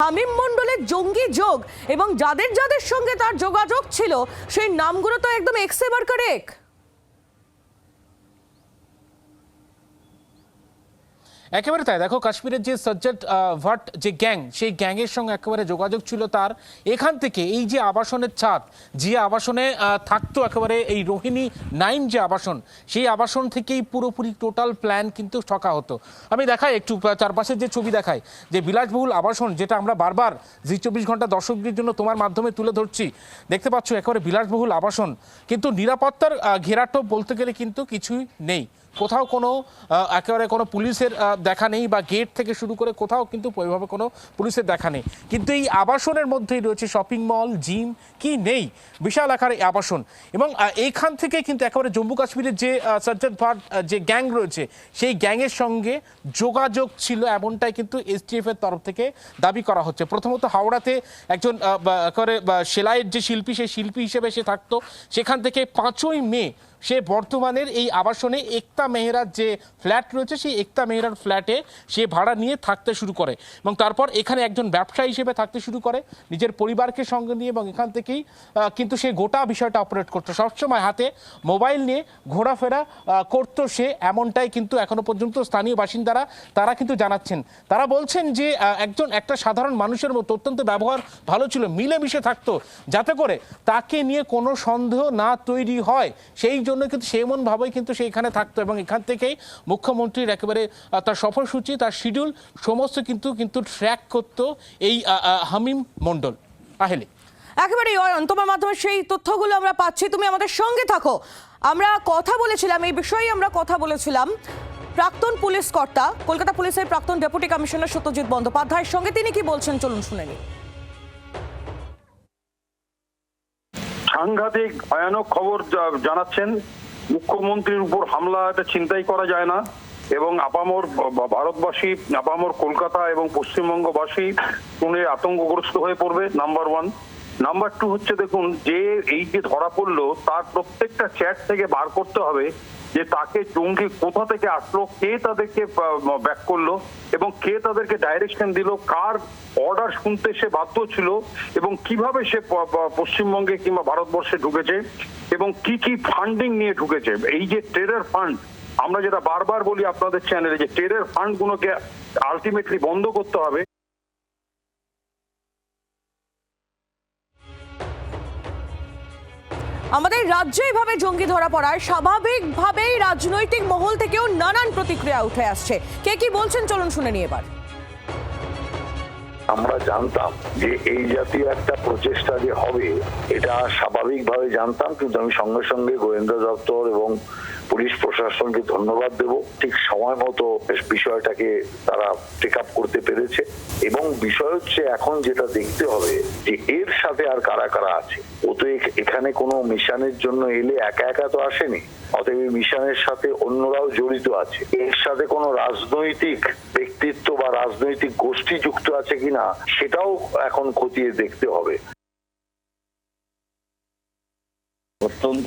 হামিম মণ্ডলের জঙ্গি যোগ এবং যাদের যাদের সঙ্গে তার যোগাযোগ ছিল সেই নামগুলো তো একদম এক্সে মার্কার এক। একেবারে তাই। দেখো, কাশ্মীরের যে সজ্জাদ ভাট যে গ্যাং, সেই গ্যাংয়ের সঙ্গে একেবারে যোগাযোগ ছিল তার। এখান থেকে এই যে আবাসনের ছাদ, যে আবাসনে থাকতো একেবারে এই রোহিণী নাইম যে আবাসন, সেই আবাসন থেকেই পুরোপুরি টোটাল প্ল্যান কিন্তু ঠকা হতো। আমি দেখাই একটু চারপাশের যে ছবি দেখাই, যে বিলাসবহুল আবাসন, যেটা আমরা বারবার জি 24 ঘন্টা দর্শকদের জন্য তোমার মাধ্যমে তুলে ধরছি। দেখতে পাচ্ছ একেবারে বিলাসবহুল আবাসন, কিন্তু নিরাপত্তার ঘেরাটো বলতে গেলে কিন্তু কিছুই নেই। কোথাও কোনো একেবারে কোনো পুলিশের দেখা নেই, বা গেট থেকে শুরু করে কোথাও কিন্তু ওইভাবে কোনো পুলিশের দেখা নেই। কিন্তু এই আবাসনের মধ্যেই রয়েছে শপিং মল, জিম, কি নেই, বিশাল আকারে আবাসন। এবং এইখান থেকে কিন্তু একেবারে জম্মু কাশ্মীরের যে সজ্জাদ ভাট যে গ্যাং রয়েছে, সেই গ্যাংয়ের সঙ্গে যোগাযোগ ছিল, এমনটাই কিন্তু এসটিএফ এর তরফ থেকে দাবি করা হচ্ছে। প্রথমত হাওড়াতে একজন একেবারে সেলাইয়ের যে শিল্পী, সেই শিল্পী হিসেবে সে থাকতো। সেখান থেকে 5ই মে সে বর্তমানের এই আবাসনে একতা মেহরার যে ফ্ল্যাট রয়েছে, সেই একতা মেহরার ফ্ল্যাটে সে ভাড়া নিয়ে থাকতে শুরু করে এবং তারপর এখানে একজন ব্যবসায়ী হিসেবে থাকতে শুরু করে নিজের পরিবারকে সঙ্গে নিয়ে। এবং এখান থেকেই কিন্তু সে গোটা বিষয়টা অপারেট করতো, সবসময় হাতে মোবাইল নিয়ে ঘোরাফেরা করতো সে, এমনটাই কিন্তু এখনো পর্যন্ত স্থানীয় বাসিন্দারা তারা কিন্তু জানাচ্ছেন। তারা বলছেন যে একটা সাধারণ মানুষের মতো অত্যন্ত ব্যবহার ভালো ছিল, মিলেমিশে থাকতো, যাতে করে তাকে নিয়ে কোনো সন্দেহ না তৈরি হয়। সেই জন্য কিন্তু সেমনভাবেই কিন্তু সে এখানে থাকতো এবং এখান থেকেই মুখ্যমন্ত্রীর একেবারে তার সফরসূচি, তার শিডিউল সমস্ত কিন্তু ট্র্যাক করতো এই হামিম মণ্ডল। আহেলে একেবারে তোমার মাধ্যমে সেই তথ্যগুলো আমরা পাচ্ছি, তুমি আমাদের সঙ্গে থাকো। আমরা কথা বলেছিলাম এই বিষয়ে, আমরা কথা বলেছিলাম প্রাক্তন পুলিশ কর্তা, কলকাতা পুলিশের প্রাক্তন ডেপুটি কমিশনার সত্যজিৎ বন্দ্যোপাধ্যায়ের সঙ্গে। তিনি কি বলছেন চলুন শুনে নিই। সাংঘাতিক ভয়ানক খবর জানাচ্ছেন। মুখ্যমন্ত্রীর উপর হামলা এটা চিন্তাই করা যায় না, এবং আপামর ভারতবাসী, আপামর কলকাতা এবং পশ্চিমবঙ্গবাসী শুনে আতঙ্কগ্রস্ত হয়ে পড়বে, নাম্বার 1। নাম্বার 2 হচ্ছে, দেখুন, যে এই যে ধরা পড়লো তার প্রত্যেকটা চ্যাট থেকে বার করতে হবে যে তাকে জঙ্গি কোথা থেকে আসলো, কে তাদেরকে ব্যাক করলো এবং কে তাদেরকে ডাইরেকশন দিল, কার অর্ডার শুনতে সে বাধ্য ছিল এবং কিভাবে সে পশ্চিমবঙ্গে কিংবা ভারতবর্ষে ঢুকেছে এবং কি কি ফান্ডিং নিয়ে ঢুকেছে। এই যে টেরর ফান্ড, আমরা যেটা বারবার বলি আপনাদের চ্যানেলে, যে টেরর ফান্ড গুলোকে আলটিমেটলি বন্ধ করতে হবে। আমাদের রাজ্যে এভাবে জঙ্গি ধরা পড়ায় স্বাভাবিকভাবেই রাজনৈতিক মহল থেকেও নানান প্রতিক্রিয়া উঠে আসছে। কে কি বলছেন চলুন শুনে নিই এবার। আমরা জানতাম যে এই জাতীয় একটা প্রচেষ্টা যে হবে, এটা স্বাভাবিকভাবে জানতাম, কিন্তু আমি সঙ্গে সঙ্গে গোয়েন্দা দপ্তর এবং পুলিশ প্রশাসনকে ধন্যবাদ দেব। ঠিক সময় মতো বিষয়টাকে তারা টেক আপ করতে পেরেছে। এবং বিষয় হচ্ছে এখন যেটা দেখতে হবে যে এর সাথে আর কারা কারা আছে। ও তো এখানে কোনো মিশনের জন্য এলে একা একা তো আসেনি, অতএব এই মিশনের সাথে অন্যরাও জড়িত আছে। এর সাথে কোনো রাজনৈতিক ব্যক্তিত্ব বা রাজনৈতিক গোষ্ঠী যুক্ত আছে কিনা সেটাও এখন খতিয়ে দেখতে হবে। অত্যন্ত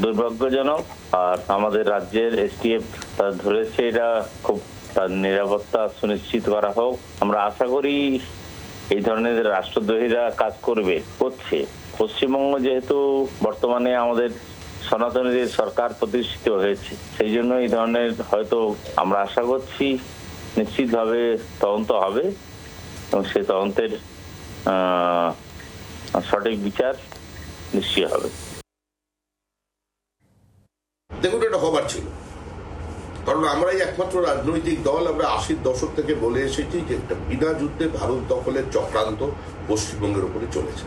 দুর্ভাগ্যজনক। আর আমাদের রাজ্যের এসটিএফ ধরেছে, এটা খুব তার নিরাপত্তা সুনিশ্চিত করা হোক। আমরা আশা করি এই ধরনের রাষ্ট্রদ্রোহীরা কাজ করছে। পশ্চিমবঙ্গ যেহেতু বর্তমানে আমাদের সনাতনীদের সরকার প্রতিষ্ঠিত হয়েছে, সেই জন্য এই ধরনের হয়তো আমরা আশা করছি নিশ্চিতভাবে তদন্ত হবে এবং সেই তদন্তের সঠিক বিচার নিশ্চিত হবে। দেখুন, এটা হবার ছিল, কারণ আমরাই একমাত্র রাজনৈতিক দল, আমরা 80-র দশক থেকে বলে এসেছি যে একটা বিনা যুদ্ধে ভারত দখলের চক্রান্ত পশ্চিমবঙ্গের উপরে চলেছে।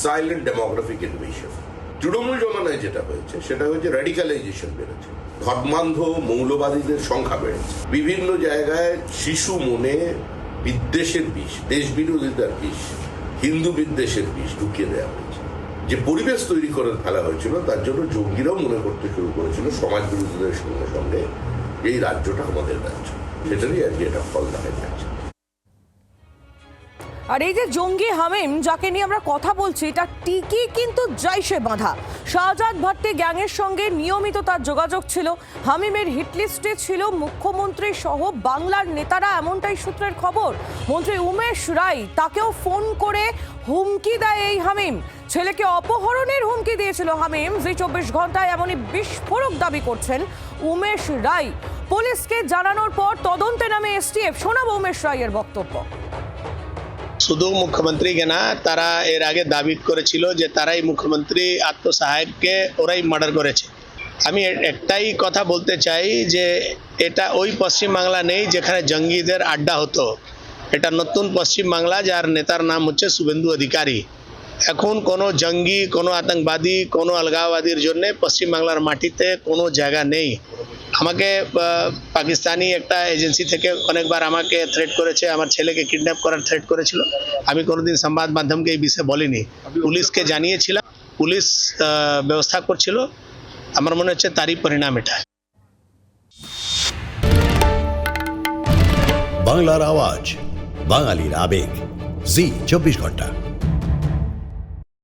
Silent demographic invasion. তৃণমূল জমানায় যেটা হয়েছে সেটা হচ্ছে র্যাডিক্যালাইজেশন বেড়েছে, ধর্মান্ধ মৌলবাদীদের সংখ্যা বেড়েছে, বিভিন্ন জায়গায় শিশু মনে বিদ্বেষের বিষ, দেশ বিরোধিতার বিষ, হিন্দু বিদ্বেষের বিষ ঢুকিয়ে দেওয়া হয়েছে। যে পরিবেশ তৈরি করে ফেলা হয়েছিল তার জন্য জঙ্গিরাও মনে করতে শুরু করেছিল সমাজ বিরোধীদের সঙ্গে সঙ্গে এই রাজ্যটা আমাদের রাজ্য। সেটারই আজকে এটা ফল দেখা যাচ্ছে। আর এই যে জঙ্গি হামিম যাকে নিয়ে আমরা কথা বলছি, এটা টিকি কিন্তু জৈশে বাঁধা। শাহজাদ ভাট্টি গ্যাংয়ের সঙ্গে নিয়মিত তার যোগাযোগ ছিল। হামিমের হিটলিস্টে ছিল মুখ্যমন্ত্রী সহ বাংলার নেতারা, এমনটাই সূত্রের খবর। মন্ত্রী উমেশ রায় তাকেও ফোন করে হুমকি দেয় এই হামিম। ছেলেকে অপহরণের হুমকি দিয়েছিল হামিম। জি 24 ঘন্টায় এমনই বিস্ফোরক দাবি করছেন উমেশ রায়। পুলিশকে জানানোর পর তদন্তে নামে এসটিএফ। শোনাবো উমেশ রায়ের বক্তব্য। শুধু মুখ্যমন্ত্রীকে না, তারা এর আগে দাবি করেছিল যে তারাই মুখ্যমন্ত্রী আত্মসহায়ককে ওরাই মার্ডার করেছে। আমি একটাই কথা বলতে চাই যে এটা ওই পশ্চিমবাংলা নেই যেখানে জঙ্গিদের আড্ডা হতো। এটা নতুন পশ্চিমবাংলা, যার নেতার নাম হচ্ছে শুভেন্দু অধিকারী। এখন কোনো জঙ্গি, কোনো আতঙ্কবাদী, কোনো আলগাওবাদীর জন্য পশ্চিমবাংলার মাটিতে কোনো জায়গা নেই। আমাকে পাকিস্তানি একটা এজেন্সি থেকে অনেকবার আমাকে থ্রেট করেছে, আমার ছেলেকে কিডন্যাপ করার থ্রেট করেছিল। আমি কোনোদিন সংবাদ মাধ্যমকে এই বিষয়ে বলিনি, পুলিশকে জানিয়েছিলাম। পুলিশ ব্যবস্থা করছিল। আমার মনে হচ্ছে তারই পরিণাম এটা। বাংলার আওয়াজ, বাঙালির আবেগ, জি 24 ঘন্টা।